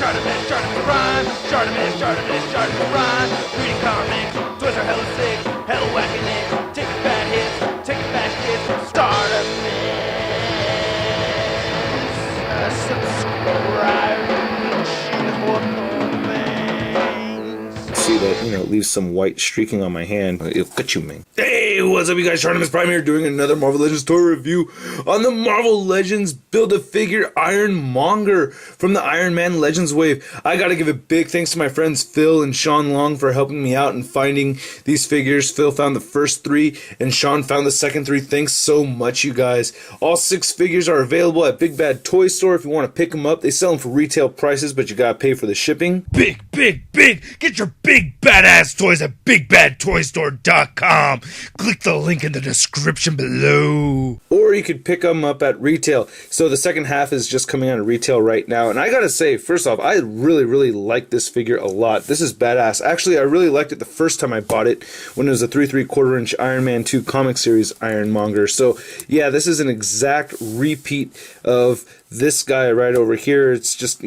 Chartemis Prime, Chartemis Prime, reading comics, toys are hella sick, hella whacking it, taking bad hits, taking bad shits, Startemis, subscribe, See that, it leaves some white streaking on my hand. It'll cut you, man. Hey, what's up, you guys? Articulation Prime here, doing another Marvel Legends toy review on the Marvel Legends Build-A-Figure Iron Monger from the Iron Man Legends wave. I gotta give a big thanks to my friends Phil and Sean Long for helping me out in finding these figures. Phil found the first 3 and Sean found the second 3. Thanks so much, you guys. All 6 figures are available at Big Bad Toy Store if you want to pick them up. They sell them for retail prices, but you gotta pay for the shipping. Big! Get your big badass toys at BigBadToyStore.com. Click the link in the description below. Or you could pick them up at retail. So the second half is just coming out of retail right now. And I gotta say, first off, I really like this figure a lot. This is badass. Actually, I really liked it the first time I bought it when it was a 3 3/4 inch Iron Man 2 comic series Iron Monger. So yeah, this is an exact repeat of this guy right over here. It's just,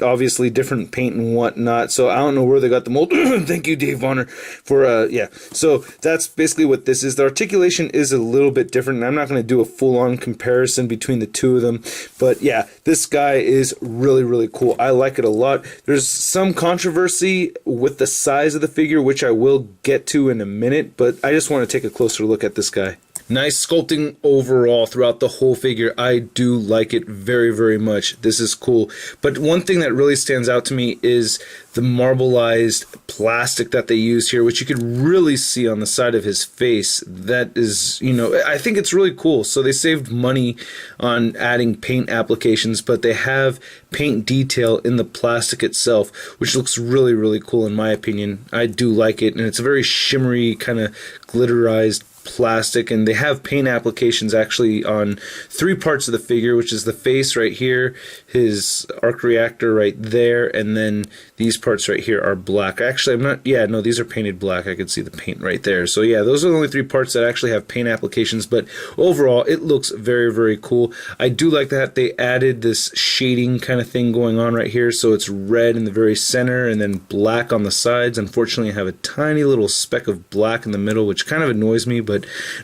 obviously different paint and whatnot. So I don't know where they got the mold. Thank you, Dave Bonner, for, yeah. So that's basically what this is. The articulation is a little bit different, and I'm not going to do a full-on comparison between the two of them. But yeah, this guy is really cool. I like it a lot. There's some controversy with the size of the figure, which I will get to in a minute, but I just want to take a closer look at this guy. Nice sculpting overall throughout the whole figure. I do like it very much. This is cool. But one thing that really stands out to me is the marbleized plastic that they use here, which you could really see on the side of his face. That is, I think it's really cool. So they saved money on adding paint applications, but they have paint detail in the plastic itself, which looks really cool in my opinion. I do like it, and it's a very shimmery, kind of glitterized plastic, and they have paint applications actually on 3 parts of the figure, which is the face right here, his arc reactor right there, and then these parts right here are black. Actually, no, these are painted black. I could see the paint right there. So yeah, those are the only 3 parts that actually have paint applications, but overall it looks very cool. I do like that they added this shading kind of thing going on right here, so it's red in the very center and then black on the sides. Unfortunately, I have a tiny little speck of black in the middle, which kind of annoys me, but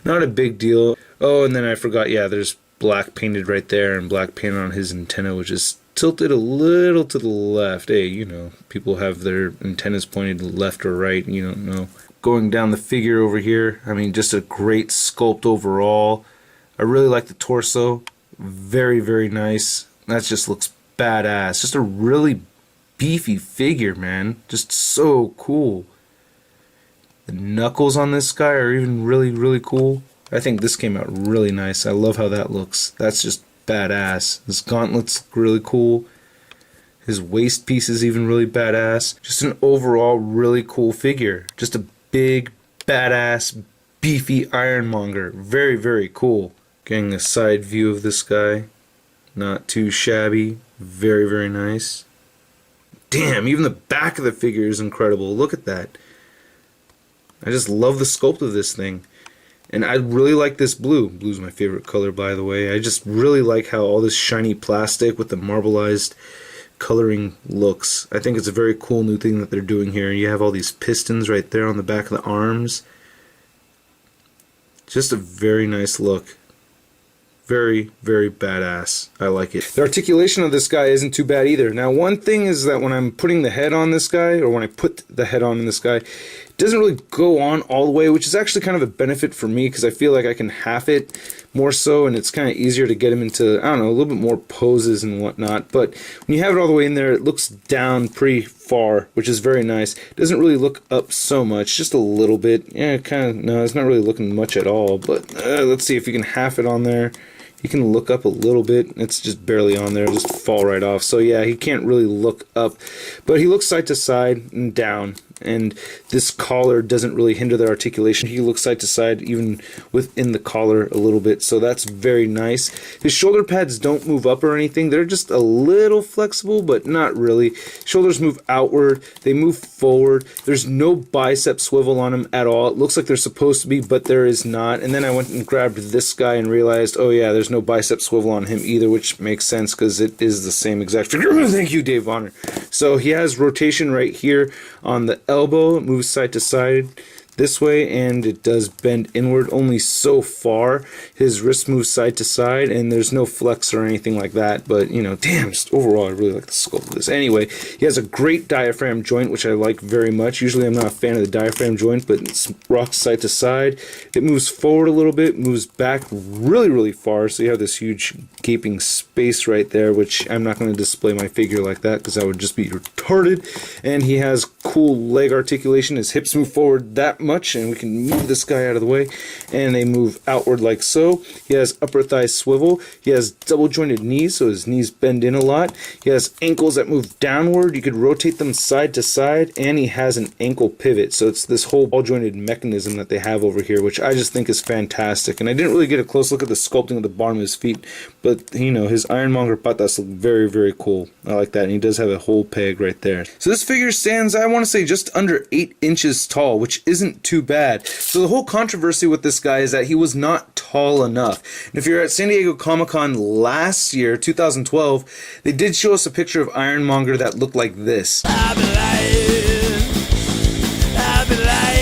not a big deal. Oh, and then I forgot, yeah, there's black painted right there and black painted on his antenna, which is tilted a little to the left. Hey, people have their antennas pointed left or right, you don't know. Going down the figure over here, I mean, just a great sculpt overall. I really like the torso. Very nice. That just looks badass. Just a really beefy figure, man. Just so cool. The knuckles on this guy are even really cool. I think this came out really nice. I love how that looks. That's just badass. His gauntlets look really cool. His waist piece is even really badass. Just an overall really cool figure. Just a big, badass, beefy Ironmonger. Very cool. Getting a side view of this guy. Not too shabby. Very nice. Damn, even the back of the figure is incredible. Look at that. I just love the sculpt of this thing. And I really like this blue. Blue's my favorite color, by the way. I just really like how all this shiny plastic with the marbleized coloring looks. I think it's a very cool new thing that they're doing here. You have all these pistons right there on the back of the arms. Just a very nice look. Very badass. I like it. The articulation of this guy isn't too bad either. Now, one thing is that when I'm putting the head on this guy, or when I put the head on in this guy, it doesn't really go on all the way, which is actually kind of a benefit for me because I feel like I can half it more so, and it's kind of easier to get him into, I don't know, a little bit more poses and whatnot. But when you have it all the way in there, it looks down pretty far, which is very nice. It doesn't really look up so much, just a little bit. Yeah, no, it's not really looking much at all, but let's see if you can half it on there. You can look up a little bit. It's just barely on there. It'll just fall right off. So yeah, he can't really look up. But he looks side to side and down. And this collar doesn't really hinder the articulation. He looks side to side even within the collar a little bit. So that's very nice. His shoulder pads don't move up or anything. They're just a little flexible, but not really. Shoulders move outward. They move forward. There's no bicep swivel on him at all. It looks like they're supposed to be, but there is not. And then I went and grabbed this guy and realized, oh yeah, there's no bicep swivel on him either, which makes sense because it is the same exact figure. Thank you, Dave Bonner. So he has rotation right here on the elbow. It moves side to side this way, and it does bend inward only so far. His wrist moves side to side, and there's no flex or anything like that, but you know, damn, just overall I really like the sculpt of this. Anyway, he has a great diaphragm joint, which I like very much. Usually I'm not a fan of the diaphragm joint, but it rocks side to side. It moves forward a little bit, moves back really far, so you have this huge gaping space right there, which I'm not going to display my figure like that because I would just be retarded. And he has cool leg articulation. His hips move forward that much, and we can move this guy out of the way, and they move outward like so. He has upper thigh swivel. He has double jointed knees, so his knees bend in a lot. He has ankles that move downward. You could rotate them side to side, and he has an ankle pivot, so it's this whole ball jointed mechanism that they have over here, which I just think is fantastic. And I didn't really get a close look at the sculpting of the bottom of his feet, but you know, his ironmonger patas look very cool. I like that, and he does have a whole peg right there. So this figure stands, I want to say, just under 8 inches tall, which isn't too bad. So the whole controversy with this guy is that he was not tall enough. And if you're at San Diego Comic-Con last year, 2012, they did show us a picture of Ironmonger that looked like this. I've been lying. I've been lying.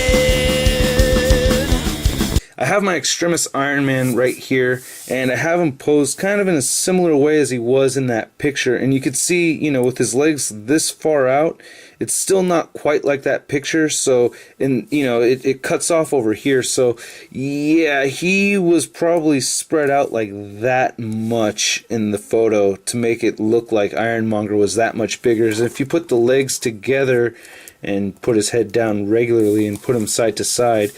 I have my Extremis Iron Man right here, and I have him posed kind of in a similar way as he was in that picture, and you could see, you know, with his legs this far out, it's still not quite like that picture, so, and you know, it cuts off over here, so yeah, he was probably spread out like that much in the photo to make it look like Ironmonger was that much bigger. So if you put the legs together and put his head down regularly and put him side to side,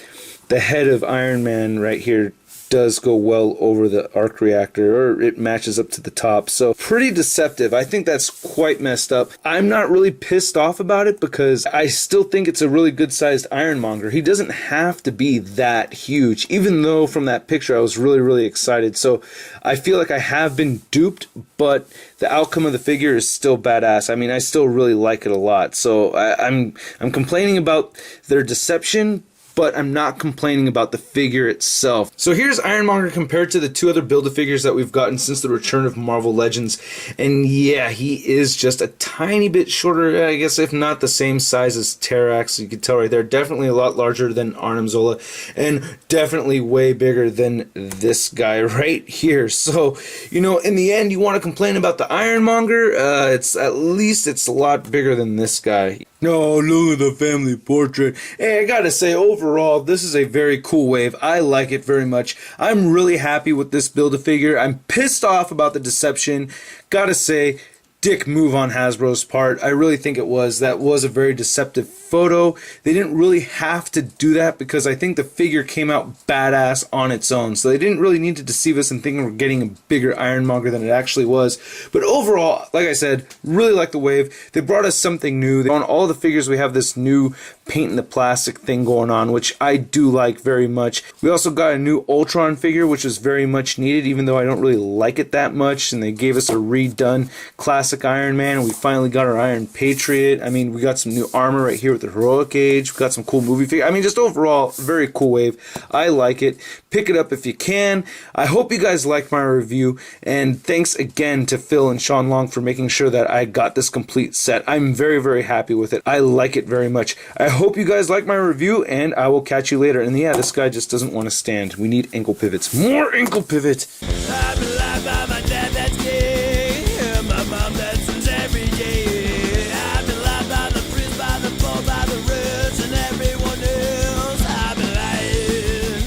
the head of Iron Man right here does go well over the arc reactor, or it matches up to the top. So pretty deceptive. I think that's quite messed up. I'm not really pissed off about it because I still think it's a really good sized Ironmonger. He doesn't have to be that huge, even though from that picture I was really excited. So I feel like I have been duped, but the outcome of the figure is still badass. I mean, I still really like it a lot. So I'm complaining about their deception, but I'm not complaining about the figure itself. So here's Ironmonger compared to the two other Build-A-Figures that we've gotten since the return of Marvel Legends. And yeah, he is just a tiny bit shorter, I guess, if not the same size as Terrax. You can tell right there, definitely a lot larger than Arnim Zola, and definitely way bigger than this guy right here. So, you know, in the end, you want to complain about the Ironmonger, it's at least it's a lot bigger than this guy. No, look at the family portrait. Hey, I gotta say, overall, this is a very cool wave. I like it very much. I'm really happy with this Build-A-Figure. I'm pissed off about the deception. Gotta say, dick move on Hasbro's part. I really think it was. That was a very deceptive photo. They didn't really have to do that because I think the figure came out badass on its own. So they didn't really need to deceive us and think we're getting a bigger Ironmonger than it actually was. But overall, like I said, really like the wave. They brought us something new. On all the figures, we have this new paint in the plastic thing going on, which I do like very much. We also got a new Ultron figure, which was very much needed, even though I don't really like it that much. And they gave us a redone classic Iron Man, and we finally got our Iron Patriot. I mean, we got some new armor right here with the Heroic Age. We got some cool movie figures. I mean, just overall, very cool wave. I like it. Pick it up if you can. I hope you guys liked my review, and thanks again to Phil and Sean Long for making sure that I got this complete set. I'm very happy with it. I like it very much. I hope you guys like my review, and I will catch you later. And yeah, this guy just doesn't want to stand. We need ankle pivots. More ankle pivots! I've been lied by my dad, that's gay. My mom, that sins every day. I've been lied by the priest, by the poor, by the rich, and everyone else. I've been lying.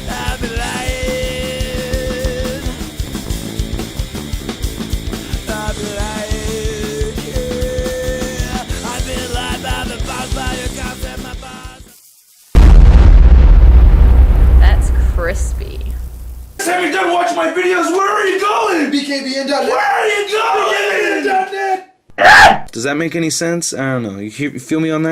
I've been lying. I've been lying. Yeah. I've been lied by the boss, by your cops and my boss. That's crispy. Have you done watching my videos? Where are you going? BKBN.net. Where are you going? BKBN.net. Does that make any sense? I don't know. You feel me on that?